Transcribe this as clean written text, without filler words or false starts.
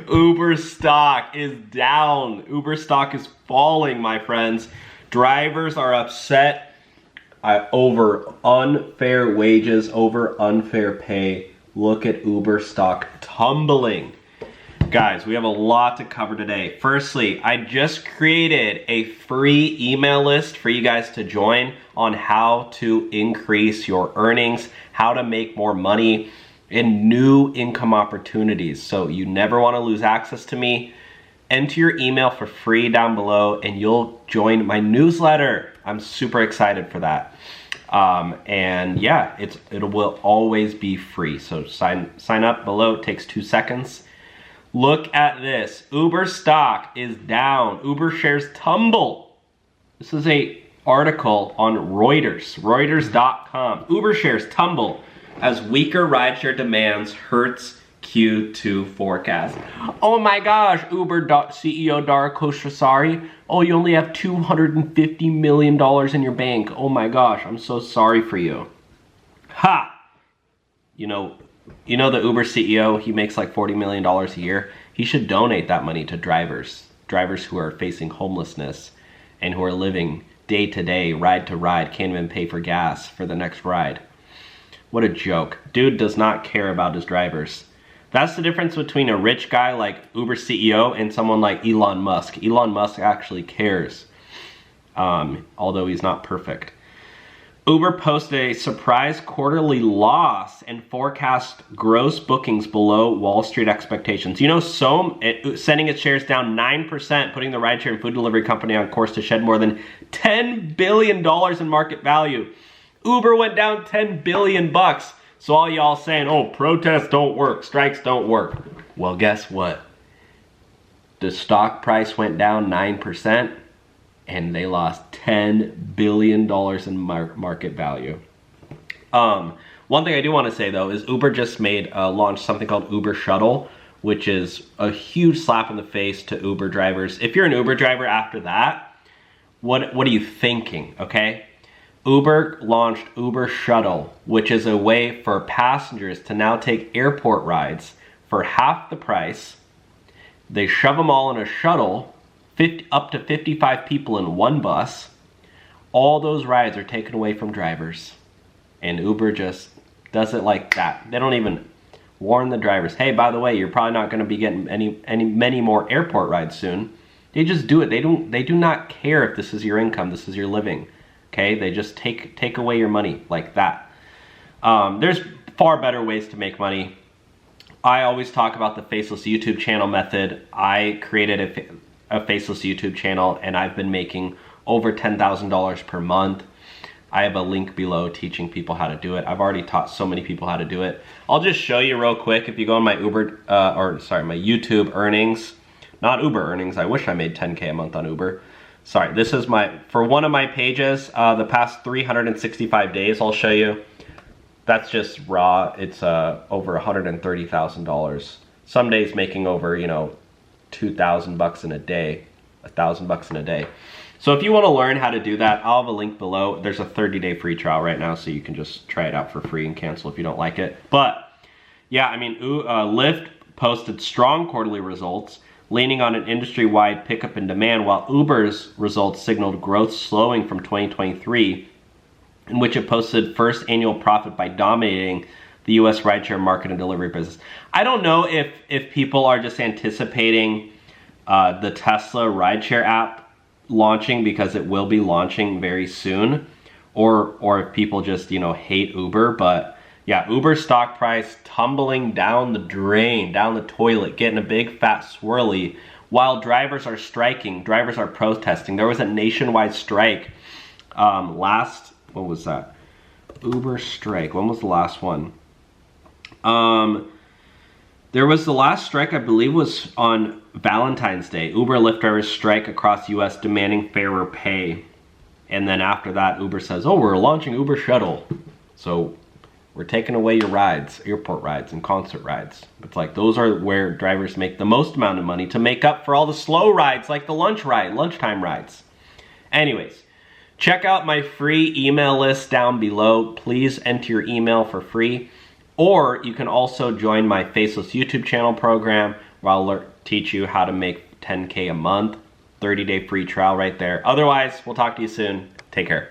Uber stock is down. Uber stock is falling, my friends. Drivers are upset over unfair wages, over unfair pay. Look at Uber stock tumbling. Guys, we have a lot to cover today. Firstly, I just created a free email list for you guys to join on how to increase your earnings, how to make more money, and new income opportunities. So you never want to lose access to me. Enter your email for free down below and you'll join my newsletter. I'm super excited for that. And yeah, it will always be free. So sign up below. It takes 2 seconds. Look at this. Uber stock is down. Uber shares tumble. This is an article on Reuters, Reuters.com. Uber shares tumble as weaker rideshare demands hurts Q2 forecast. Oh my gosh, Uber CEO Dara Khosrowshahi. Oh, you only have $250 million in your bank. Oh my gosh, I'm so sorry for you. Ha! You know the Uber CEO, he makes like $40 million a year. He should donate that money to drivers who are facing homelessness and who are living day to day, ride to ride, can't even pay for gas for the next ride. What a joke. Dude does not care about his drivers. That's the difference between a rich guy like Uber CEO and someone like Elon Musk. Elon Musk actually cares, although he's not perfect. Uber posted a surprise quarterly loss and forecast gross bookings below Wall Street expectations. You know, sending its shares down 9%, putting the rideshare and food delivery company on course to shed more than $10 billion in market value. Uber went down 10 billion bucks. So all y'all saying, oh, protests don't work, strikes don't work. Well, guess what? The stock price went down 9% and they lost $10 billion in market value. One thing I do want to say though is Uber just launched something called Uber Shuttle, which is a huge slap in the face to Uber drivers. If you're an Uber driver after that, what are you thinking, okay? Uber launched Uber Shuttle, which is a way for passengers to now take airport rides for half the price. They shove them all in a shuttle, up to 55 people in one bus. All those rides are taken away from drivers. And Uber just does it like that. They don't even warn the drivers, hey, by the way, you're probably not going to be getting many more airport rides soon. They just do it. They do not care if this is your income, this is your living. Okay, they just take away your money like that. There's far better ways to make money. I always talk about the faceless YouTube channel method. I created a faceless YouTube channel and I've been making over $10,000 per month. I have a link below teaching people how to do it. I've already taught so many people how to do it. I'll just show you real quick. If you go on my my YouTube earnings, not Uber earnings. I wish I made 10K a month on Uber. Sorry, this is for one of my pages, the past 365 days, I'll show you. That's just raw. It's over $130,000. Some days making over, 2,000 bucks in a day, 1,000 bucks in a day. So if you want to learn how to do that, I'll have a link below. There's a 30-day free trial right now, so you can just try it out for free and cancel if you don't like it. But yeah, I mean, Lyft posted strong quarterly results, leaning on an industry-wide pickup in demand, while Uber's results signaled growth slowing from 2023, in which it posted first annual profit by dominating the US rideshare market and delivery business. I don't know if people are just anticipating the Tesla rideshare app launching because it will be launching very soon, or if people just, hate Uber. But yeah, Uber stock price tumbling down the drain, down the toilet, getting a big fat swirly, while drivers are striking, drivers are protesting. There was a nationwide strike what was that? Uber strike, when was the last one? There was the last strike, I believe, was on Valentine's Day. Uber Lyft drivers strike across US demanding fairer pay. And then after that, Uber says, oh, we're launching Uber Shuttle. So we're taking away your rides, airport rides and concert rides. It's like those are where drivers make the most amount of money to make up for all the slow rides like the lunchtime rides. Anyways, check out my free email list down below. Please enter your email for free. Or you can also join my Faceless YouTube channel program where I'll teach you how to make 10K a month. 30-day free trial right there. Otherwise, we'll talk to you soon. Take care.